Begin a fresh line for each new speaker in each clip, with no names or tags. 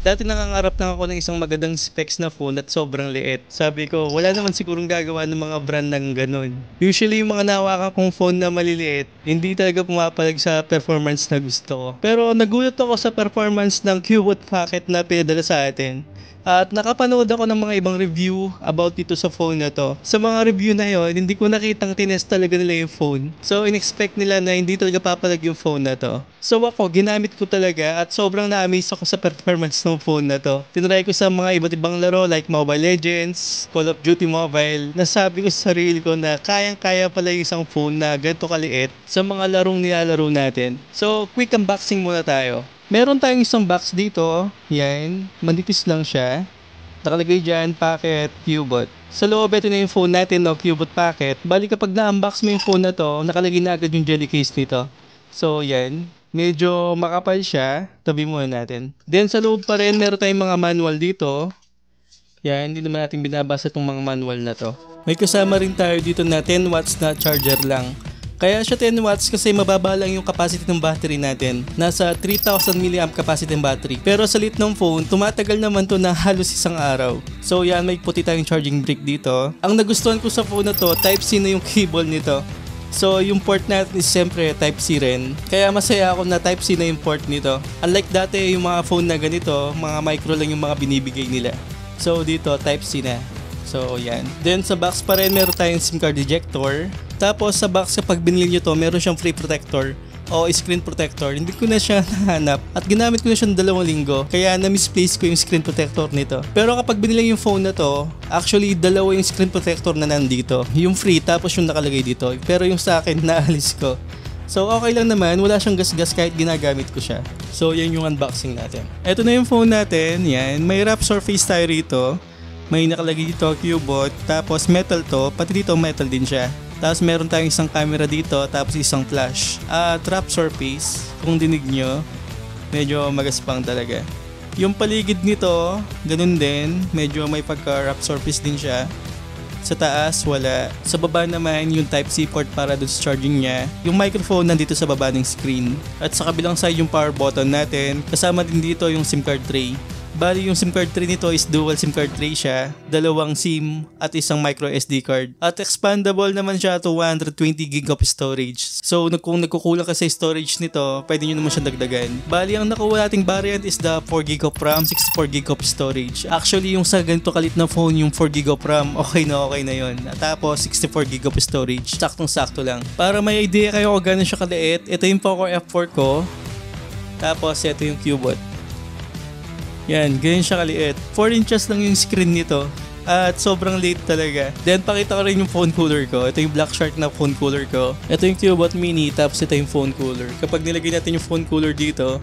Dati nangangarap lang ako ng isang magandang specs na phone at sobrang liit. Sabi ko, wala naman sigurong gagawa ng mga brand ng ganun. Usually yung mga nawakan kong phone na maliliit, hindi talaga pumapalag sa performance na gusto ko. Pero nagulat ako sa performance ng Cubot Pocket na pinadala sa atin. At nakapanood ako ng mga ibang review about dito sa phone na to. Sa mga review na yon, hindi ko nakitang tinest talaga nila yung phone. So, in-expect nila na hindi talaga papalag yung phone na to. So ako, ginamit ko talaga at sobrang na-amaze ako sa performance ng phone na to. Tinry ko sa mga iba't ibang laro like Mobile Legends, Call of Duty Mobile. Nasabi ko sa sarili ko na kayang-kaya pala yung isang phone na ganito kaliit sa mga larong nilalaro natin. So, quick unboxing muna tayo. Meron tayong isang box dito. Yan. Manipis lang siya. Nakalagay dyan, Pocket Cubot. Sa loob, ito na yung phone natin, no, Cubot Pocket. Bali kapag na-unbox mo yung phone na to, nakalagay na agad yung jelly case nito. So, yan. Medyo makapal siya. Tabi muna natin. Then, sa loob pa rin, meron tayong mga manual dito. Yan. Hindi naman natin binabasa itong mga manual na to. May kasama rin tayo dito na 10 watts na charger lang. Kaya siya 10 watts kasi mababa lang yung capacity ng battery natin. Nasa 3,000 mAh capacity ng battery. Pero sa lit ng phone, tumatagal naman to na halos isang araw. So yan, may puti tayong charging brick dito. Ang nagustuhan ko sa phone na to, Type-C na yung cable nito. So yung port natin is siyempre Type-C rin. Kaya masaya ako na Type-C na yung port nito. Unlike dati yung mga phone na ganito, mga micro lang yung mga binibigay nila. So dito, Type-C na. So yan. Then sa box pa rin meron tayong SIM card ejector. Tapos sa box kapag binili nyo to, meron siyang free protector o screen protector. Hindi ko na siya nahanap at ginamit ko na siya ng 2 linggo. Kaya na-misplace ko yung screen protector nito. Pero kapag binili yung phone na to, actually dalawa yung screen protector na nandito. Yung free tapos yung nakalagay dito. Pero yung sa akin naalis ko. So okay lang naman, wala siyang gas-gas kahit ginagamit ko siya. So yan yung unboxing natin. Ito na yung phone natin. Yan, may wrap surface tayo rito. May nakalagay dito Cubot, tapos metal to, pati dito metal din siya. Tapos meron tayong isang camera dito, tapos isang flash. At wrap surface, kung dinig nyo, medyo magaspang talaga. Yung paligid nito, ganun din, medyo may pagka-wrap surface din siya. Sa taas, wala. Sa baba naman, yung Type-C port para doon sa charging niya. Yung microphone nandito sa baba ng screen. At sa kabilang side yung power button natin. Kasama din dito yung SIM card tray. Bali yung SIM card tray nito is dual SIM card tray siya, 2 SIM at isang micro SD card. At expandable naman siya to 120GB of storage. So kung nagkukulang ka sa storage nito, pwede nyo naman siya dagdagan. Bali ang nakuha nating variant is the 4GB of RAM, 64GB of storage. Actually yung sa ganito kalit na phone, yung 4GB of RAM, okay na yun. Tapos 64GB of storage, saktong-sakto lang. Para may idea kayo kung gano'n siya kaliit, ito yung Poco F4 ko. Tapos ito yung Cubot. Yan, ganyan siya kaliit. 4 inches lang yung screen nito. At sobrang liit talaga. Then pakita ko rin yung phone cooler ko. Ito yung Black Shark na phone cooler ko. Ito yung Cubot Mini, tapos ito yung phone cooler. Kapag nilagay natin yung phone cooler dito,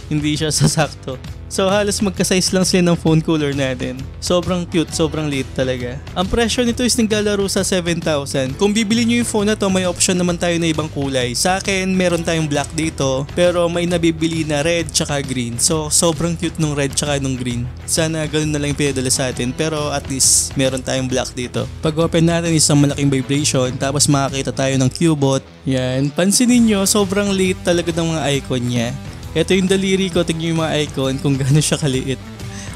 hindi siya sasakto. So halos magka-size lang sila ng phone cooler natin. Sobrang cute, sobrang liit talaga. Ang presyo nito is naglalaro sa 7,000. Kung bibili nyo yung phone na to, may option naman tayo na ibang kulay. Sa akin, meron tayong black dito, pero may nabibili na red tsaka green. So sobrang cute nung red tsaka nung green. Sana ganun na lang yung pinadala sa atin, pero at least meron tayong black dito. Pag open natin, isang malaking vibration, tapos makakita tayo ng Cubot. Yan, pansinin nyo, sobrang liit talaga ng mga icon niya. Ito yung daliri ko, tignan yung mga icon kung gaano siya kaliit.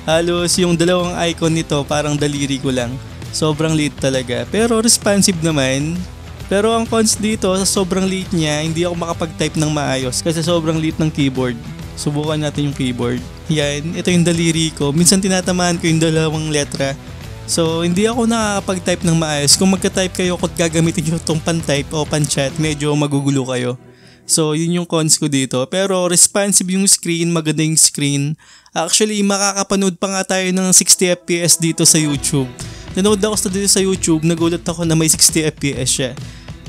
Halos yung dalawang icon nito parang daliri ko lang. Sobrang liit talaga, pero responsive naman. Pero ang cons dito, sa sobrang liit niya, hindi ako makapag-type ng maayos kasi sobrang liit ng keyboard. Subukan natin yung keyboard. Yan, ito yung daliri ko. Minsan tinatamaan ko yung dalawang letra. So hindi ako nakakapag-type ng maayos. Kung magka-type kayo kung gagamitin nyo itong pan-type o pan-chat, medyo magugulo kayo. So yun yung cons ko dito. Pero responsive yung screen, maganda yung screen. Actually makakapanood pa nga tayo ng 60fps dito sa YouTube. Nanood ako dito sa YouTube, nagulat ako na may 60fps siya.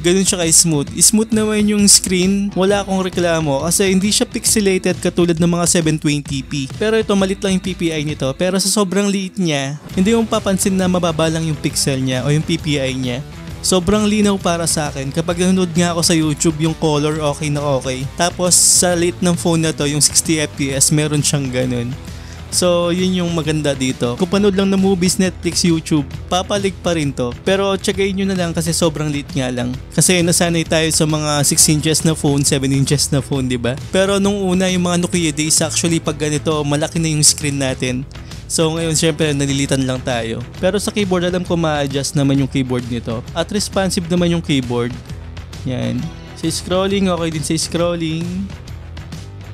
Ganun siya ka-smooth. Smooth naman yung screen, wala akong reklamo kasi hindi siya pixelated katulad ng mga 720p. Pero ito malit lang yung PPI nito, pero sa sobrang liit niya, hindi mo papansin na mababa lang yung pixel niya o yung PPI niya. Sobrang linaw para sa akin. Kapag nanonood nga ako sa YouTube, yung color okay na okay. Tapos sa liit ng phone na to, yung 60fps, meron siyang ganun. So, yun yung maganda dito. Kung panood lang ng movies, Netflix, YouTube, papalig pa rin to. Pero tsagain nyo na lang kasi sobrang liit nga lang. Kasi nasanay tayo sa mga 6 inches na phone, 7 inches na phone, diba? Pero nung una, yung mga Nokia days, actually pag ganito, malaki na yung screen natin. So ngayon syempre nalilitan lang tayo. Pero sa keyboard alam ko ma-adjust naman yung keyboard nito. At responsive naman yung keyboard. Yan. Sa scrolling, okay din sa scrolling.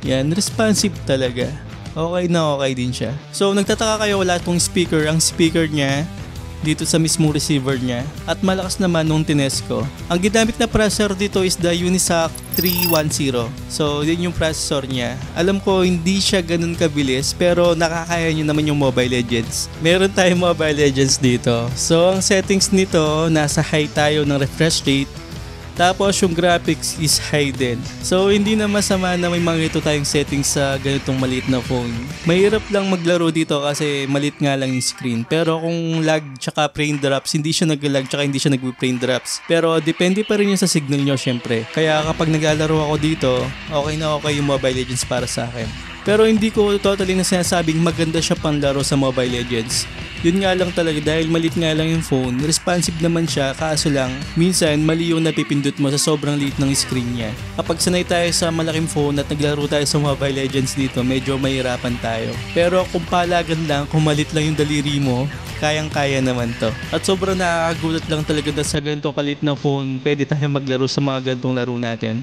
Yan, responsive talaga. Okay na okay din siya. So nagtataka kayo wala tong speaker. Ang speaker niya dito sa mismong receiver niya. At malakas naman nung tinest ko. Ang ginamit na processor dito is the Unisoc 310. So yun yung processor niya. Alam ko hindi siya ganun kabilis pero nakakaya nyo naman yung Mobile Legends. Meron tayong Mobile Legends dito. So ang settings nito, nasa high tayo ng refresh rate. Tapos yung graphics is high din. So hindi na masama na may mga ito tayong settings sa ganitong maliit na phone. Mahirap lang maglaro dito kasi maliit nga lang yung screen. Pero kung lag tsaka frame drops, hindi siya nag-lag tsaka hindi siya nag-frame drops. Pero depende pa rin yun sa signal nyo syempre. Kaya kapag naglalaro ako dito, okay na okay yung Mobile Legends para sa akin. Pero hindi ko totally na sinasabing maganda siya panlaro sa Mobile Legends. Yun nga lang talaga dahil maliit nga lang yung phone, responsive naman siya kaso lang minsan mali yung napipindot mo sa sobrang liit ng screen niya. Kapag sanay tayo sa malaking phone at naglaro tayo sa Mobile Legends dito, medyo mahirapan tayo. Pero kung palagan lang, kung maliit lang yung daliri mo, kayang-kaya naman to. At sobrang nakakagulat lang talaga na sa ganitong kalit na phone, pwede tayo maglaro sa mga ganitong laro natin.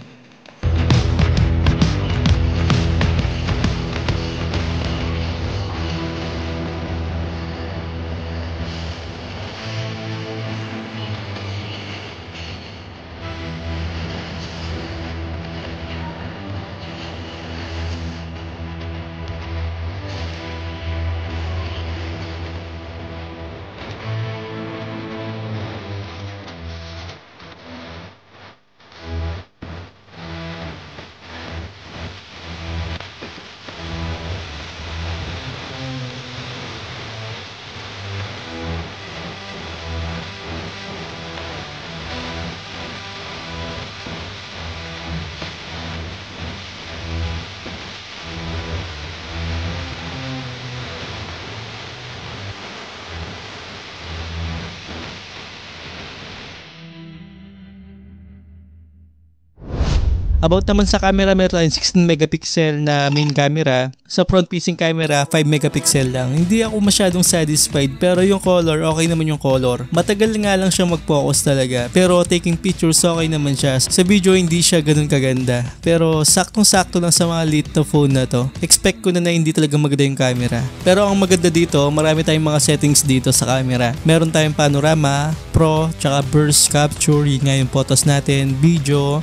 About naman sa camera, meron tayong 16 megapixel na main camera. Sa front facing camera, 5 megapixel lang. Hindi ako masyadong satisfied pero yung color, okay naman yung color. Matagal nga lang siya mag-focus talaga. Pero taking pictures, okay naman siya. Sa video, hindi siya ganun kaganda. Pero saktong-sakto lang sa mga late na phone na to. Expect ko na hindi talaga maganda yung camera. Pero ang maganda dito, marami tayong mga settings dito sa camera. Meron tayong panorama, pro, tsaka burst capture, yun nga yung photos natin, video.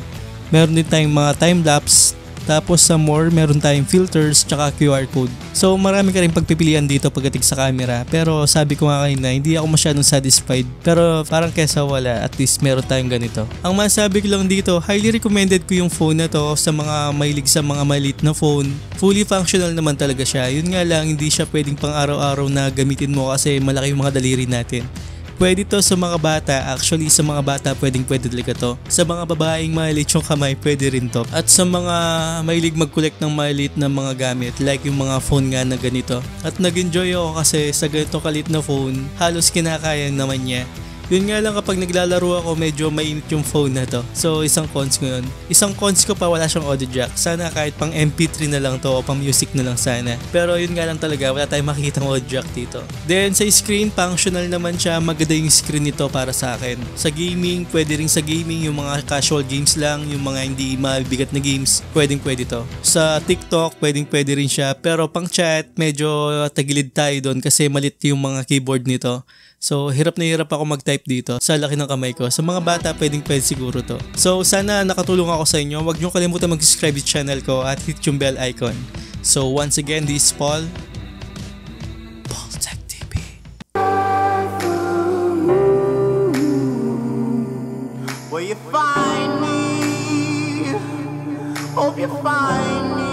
Meron din tayong mga time-lapse. Tapos sa more, meron tayong filters tsaka QR code. So marami ka rin pagpipilian dito pagdating sa camera. Pero sabi ko nga kanina, hindi ako masyadong satisfied. Pero parang kesa wala, at least meron tayong ganito. Ang masabi ko lang dito, highly recommended ko yung phone na to sa mga mahilig sa mga maliit na phone. Fully functional naman talaga siya. Yun nga lang, hindi siya pwedeng pang araw-araw na gamitin mo kasi malaki yung mga daliri natin. Pwede to sa mga bata, actually sa mga bata pwede talaga to. Sa mga babaeng maliit yung kamay, pwede rin to. At sa mga mahilig mag-collect ng maliit na mga gamit, like yung mga phone nga na ganito. At nag-enjoy ako kasi sa ganito kalit na phone, halos kinakaya naman niya. Yun nga lang kapag naglalaro ako medyo mainit yung phone na to. So isang cons ko yun. Isang cons ko pa wala siyang audio jack. Sana kahit pang MP3 na lang to o pang music na lang sana. Pero yun nga lang talaga wala tayong makikita ng audio jack dito. Then sa screen functional naman siya. Maganda yung screen nito para sa akin. Sa gaming pwede rin sa gaming yung mga casual games lang. Yung mga hindi mabigat na games pwede to. Sa TikTok pwede rin siya. Pero pang chat medyo tagilid tayo doon kasi malit yung mga keyboard nito. So, hirap na hirap ako mag-type dito sa laki ng kamay ko. Sa mga bata, pwede siguro to. So, sana nakatulong ako sa inyo. Huwag niyo kalimutan mag-subscribe sa channel ko at hit yung bell icon. So, once again, this is Paul Tech TV. Where you find me? Hope you find me.